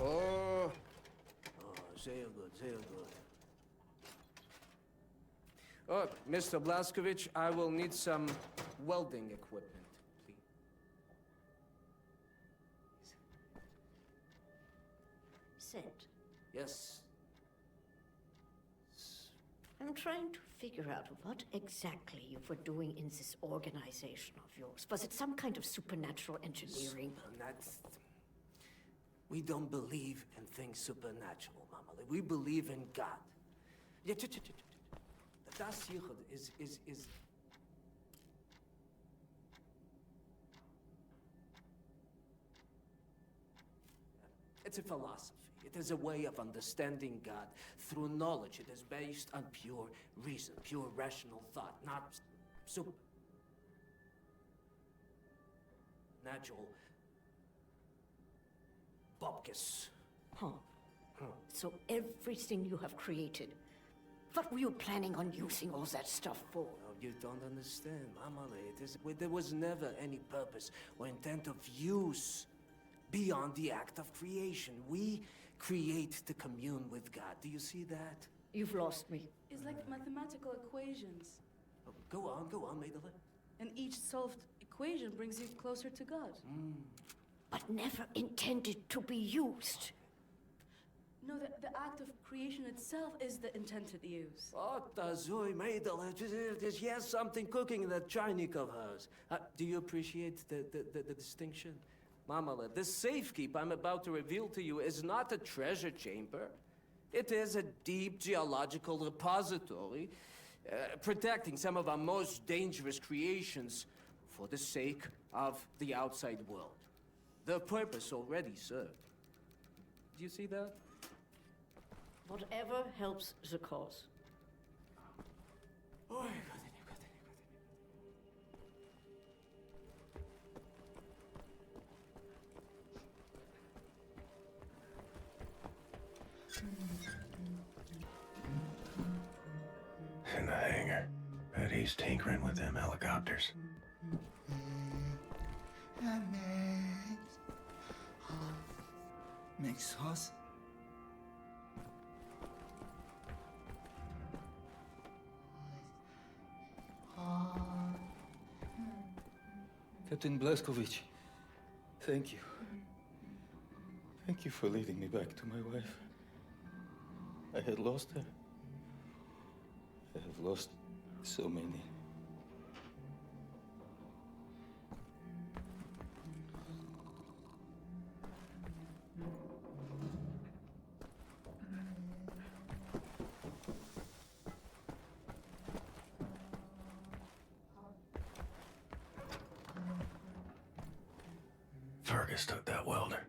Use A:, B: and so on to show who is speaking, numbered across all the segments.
A: Oh, sehr good, sehr good. Oh, Mr. Blaskovich, I will need some welding equipment, please.
B: Sit.
A: Yes.
B: I'm trying to figure out what exactly you were doing in this organization of yours. Was it some kind of supernatural engineering?
A: We don't believe in things supernatural, Mama. We believe in God. Yeah, das hier is... It's a philosophy. It is a way of understanding God through knowledge. It is based on pure reason, pure rational thought, not natural bupkis.
B: Huh. So everything you have created, what were you planning on using all that stuff for?
A: Oh, you don't understand, Mama. There was never any purpose or intent of use beyond the act of creation. We create to commune with God. Do you see that?
B: You've lost me.
C: It's like mathematical equations.
A: Oh, go on, Maidele.
C: And each solved equation brings you closer to God.
B: But never intended to be used.
C: No, the act of creation itself is the intended use.
A: What does Maidele? There's something cooking in that Chinese of hers. Do you appreciate the distinction? Mamala, this safekeep I'm about to reveal to you is not a treasure chamber. It is a deep geological repository, protecting some of our most dangerous creations for the sake of the outside world. The purpose already served. Do you see that?
B: Whatever helps the cause.
A: Oh,
D: In the hangar. Bet he's tinkering with them helicopters.
E: Makes sauce. Captain Blaskovich, thank you. Thank you for leading me back to my wife. I had lost her. I have lost so many.
D: Fergus took that welder.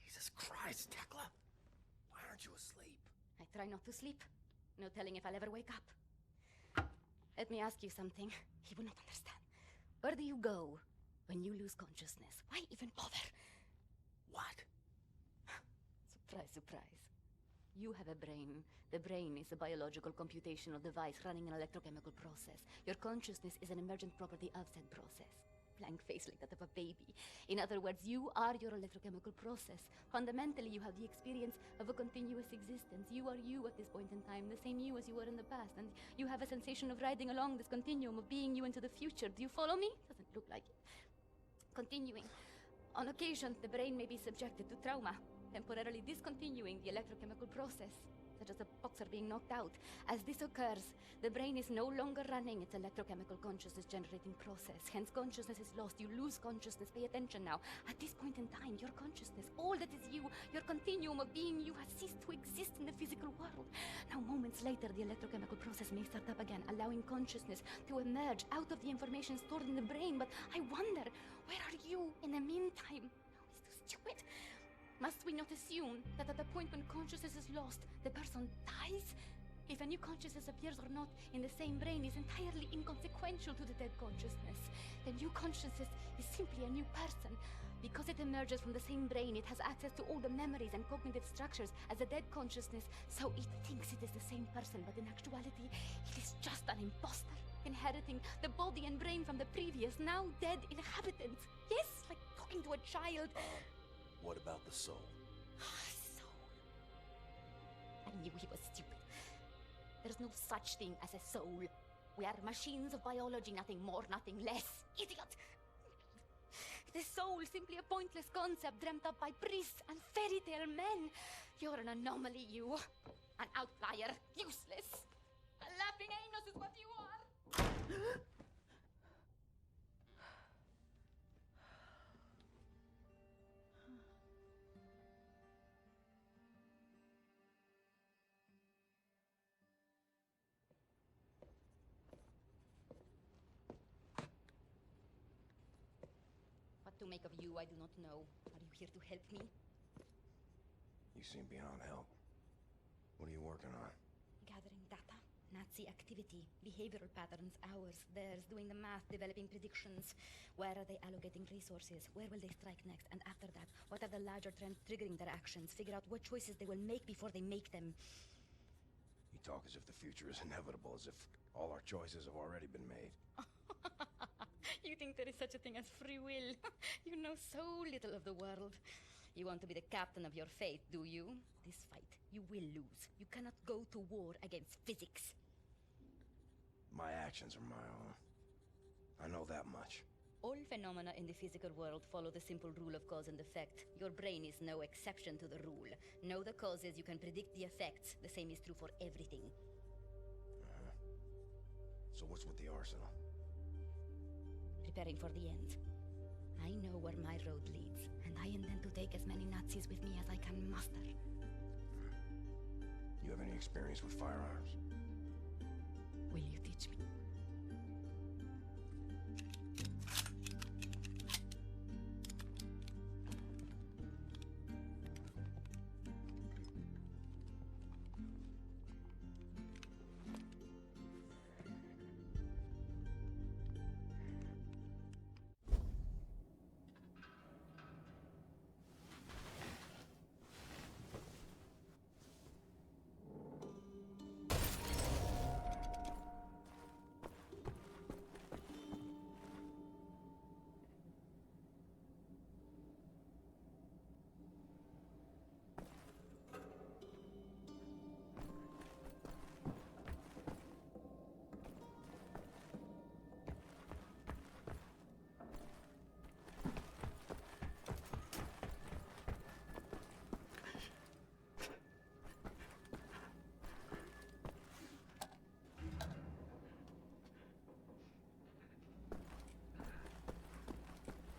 F: Jesus Christ, Tekla! Why aren't you asleep?
G: I try not to sleep. No telling if I'll ever wake up. Let me ask you something. He will not understand. Where do you go when you lose consciousness? Why even bother?
F: What?
G: Surprise, surprise. You have a brain. The brain is a biological computational device running an electrochemical process. Your consciousness is an emergent property of said process. Blank face like that of a baby. In other words, you are your electrochemical process. Fundamentally, you have the experience of a continuous existence. You are you at this point in time, the same you as you were in the past. And you have a sensation of riding along this continuum of being you into the future. Do you follow me? Doesn't look like it. Continuing. On occasion, the brain may be subjected to trauma, temporarily discontinuing the electrochemical process, such as a boxer being knocked out. As this occurs, the brain is no longer running its electrochemical consciousness-generating process. Hence, consciousness is lost. You lose consciousness. Pay attention now. At this point in time, your consciousness, all that is you, your continuum of being you, has ceased to exist in the physical world. Now, moments later, the electrochemical process may start up again, allowing consciousness to emerge out of the information stored in the brain. But I wonder, where are you in the meantime? No, it's too stupid. Must we not assume that at the point when consciousness is lost, the person dies? If a new consciousness appears or not in the same brain is entirely inconsequential to the dead consciousness. The new consciousness is simply a new person. Because it emerges from the same brain, it has access to all the memories and cognitive structures as a dead consciousness, so it thinks it is the same person, but in actuality, it is just an imposter, inheriting the body and brain from the previous, now dead inhabitants. Yes, like talking to a child.
F: What about the soul?
G: Soul. I knew he was stupid. There's no such thing as a soul. We are machines of biology, nothing more, nothing less. Idiot! The soul, simply a pointless concept dreamt up by priests and fairy tale men. You're an anomaly, you. An outlier. Useless. A laughing anus is what you are. What to make of you, I do not know. Are you here to help me?
F: You seem beyond help. What are you working on?
G: Gathering data, Nazi activity, behavioral patterns, ours, theirs, doing the math, developing predictions. Where are they allocating resources? Where will they strike next? And after that, what are the larger trends triggering their actions? Figure out what choices they will make before they make them.
F: You talk as if the future is inevitable, as if all our choices have already been made.
G: You think there is such a thing as free will? You know so little of the world. You want to be the captain of your fate, do you? This fight, you will lose. You cannot go to war against physics.
F: My actions are my own. I know that much.
G: All phenomena in the physical world follow the simple rule of cause and effect. Your brain is no exception to the rule. Know the causes, you can predict the effects. The same is true for everything.
F: So what's with the arsenal?
G: Preparing for the end. I know where my road leads, and I intend to take as many Nazis with me as I can muster.
F: You have any experience with firearms?
G: Will you teach me?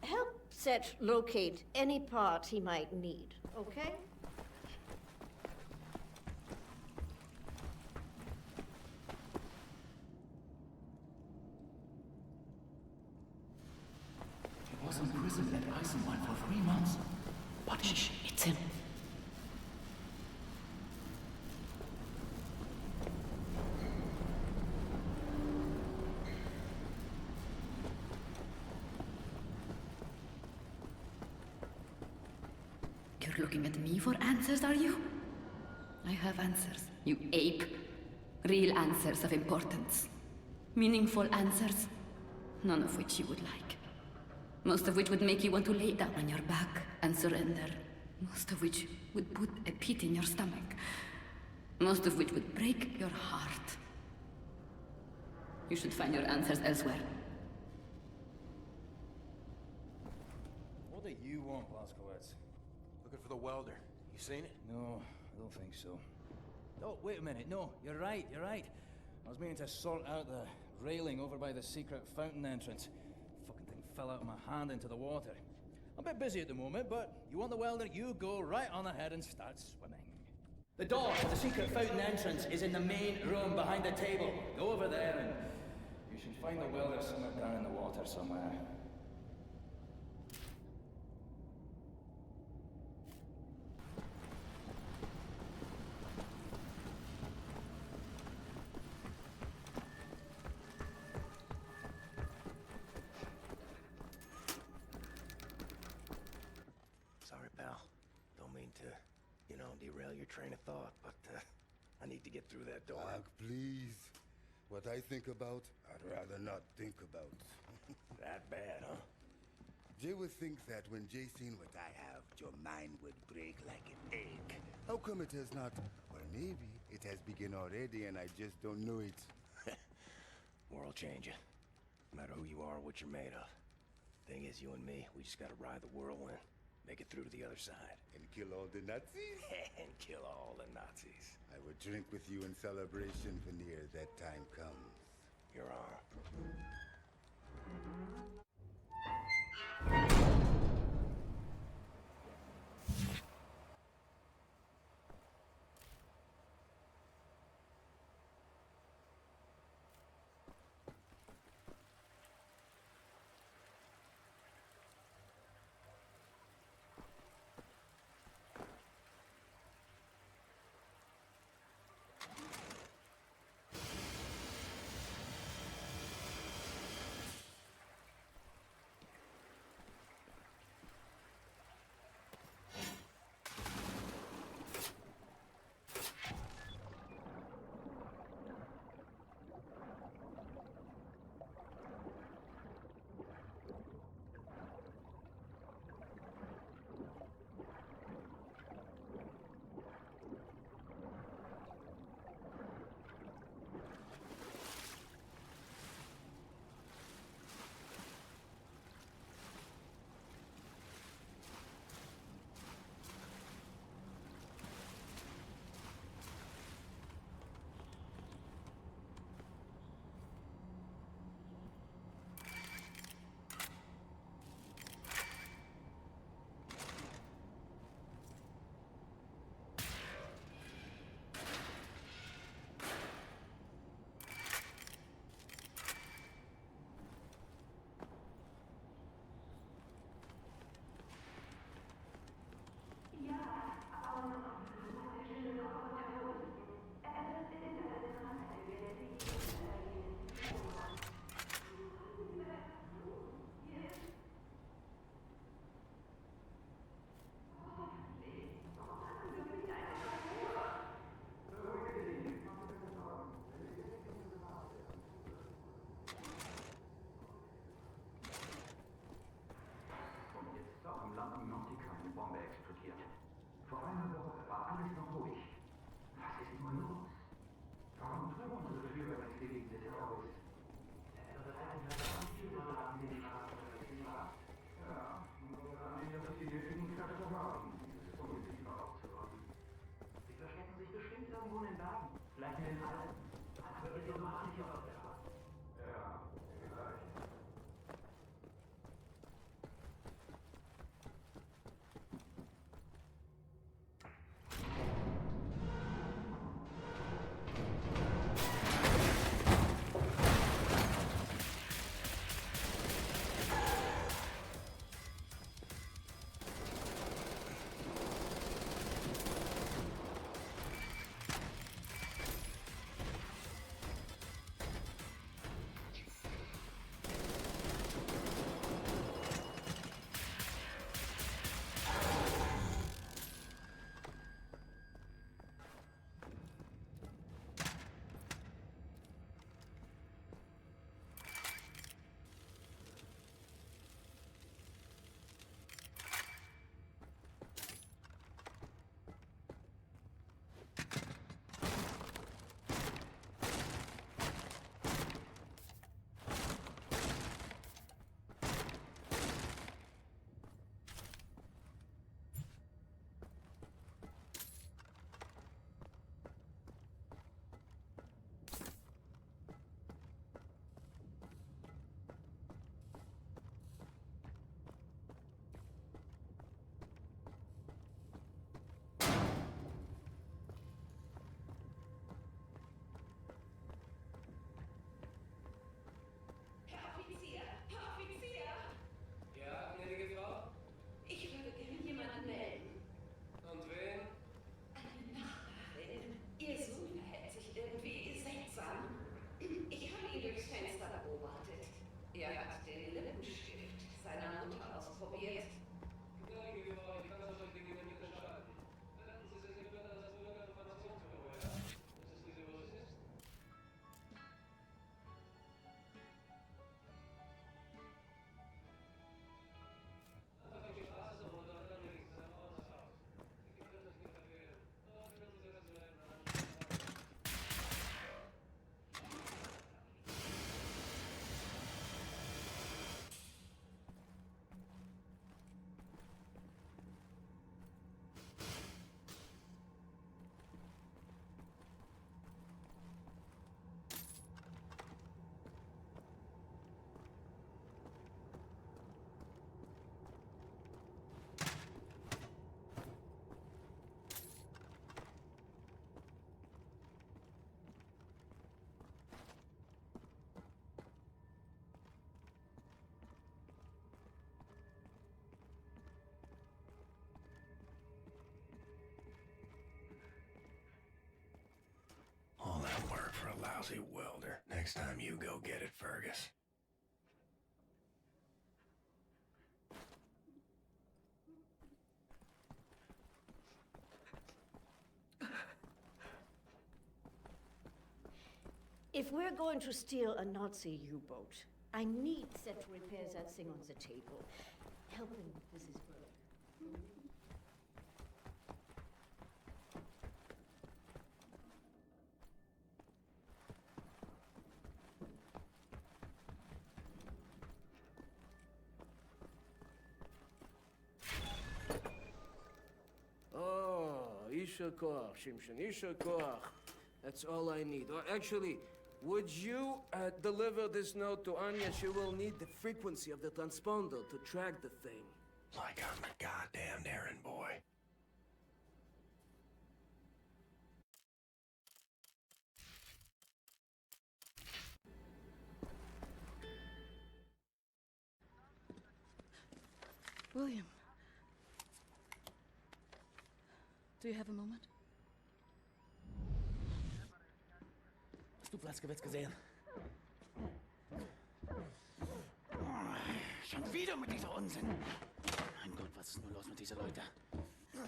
B: Help Set locate any part he might need, okay?
H: He was imprisoned at Eisenwald for 3 months. What is she? It's him.
G: You're looking at me for answers, are you? I have answers, you ape. Real answers of importance. Meaningful answers. None of which you would like. Most of which would make you want to lay down on your back and surrender. Most of which would put a pit in your stomach. Most of which would break your heart. You should find your answers elsewhere.
E: What do you want, Blazkowicz?
F: Looking for the welder. You seen it?
E: No, I don't think so. Oh, wait a minute. No, you're right, you're right. I was meaning to sort out the railing over by the secret fountain entrance. Fucking thing fell out of my hand into the water. I'm a bit busy at the moment, but you want the welder, you go right on ahead and start swimming. The door to the secret fountain entrance is in the main room behind the table. Go over there and you should find the welder somewhere down in the water somewhere.
F: derail your train of thought, but I need to get through that door.
I: Please. What I think about, I'd rather not think about.
F: That bad, huh?
I: Jay would think that when Jay seen what I have, your mind would break like an egg. How come it has not? Or maybe it has begun already and I just don't know it.
F: World changing. No matter who you are or what you're made of. Thing is, you and me, we just gotta ride the whirlwind. Make it through to the other side.
I: And kill all the Nazis?
F: And kill all the Nazis.
I: I would drink with you in celebration, Veneer, that time comes.
F: Your arm.
J: Entschuldigung, ich kann das euch gegenüber nicht gestalten. Wenden Sie sich bitte
F: Next time you go get it, Fergus.
B: If we're going to steal a Nazi U-boat, I need Set to repair that thing on the table. Helping Mrs. Burke.
A: Oh, Isha Koach, Shimshon, Isha Koach. That's all I need. Or actually, would you deliver this note to Anya? She will need the frequency of the transponder to track the thing.
F: Like I'm a goddamn errand boy.
C: William. Do you have a moment?
H: Hast du Platzgewitz gesehen? Schon wieder mit dieser Unsinn. Mein Gott, was ist nur los mit diesen Leuten?
F: I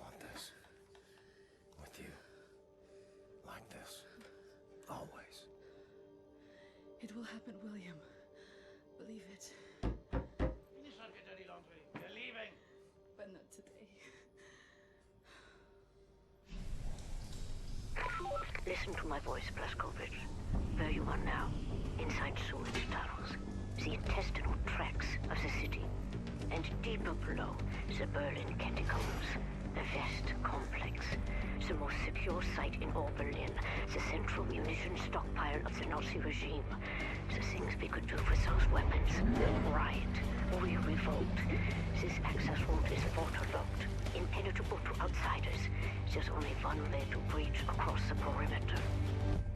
F: want this. With you. Like this. Always.
C: It will happen, William. Believe it.
H: Finish up your dirty laundry. We're leaving.
C: But not today.
B: Listen to my voice, Blazkowicz. Where you are now, inside sewage tunnels, the intestinal tracts of the city, and deeper below, the Berlin catacombs, a vast complex, the most secure site in all Berlin, the central munition stockpile of the Nazi regime. The things we could do with those weapons. Riot. We revolt. This access room is waterlogged, impenetrable to outsiders. There's only one way to breach across the perimeter.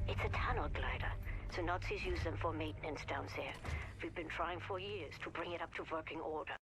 B: It's a tunnel glider. The Nazis use them for maintenance down there. We've been trying for years to bring it up to working order.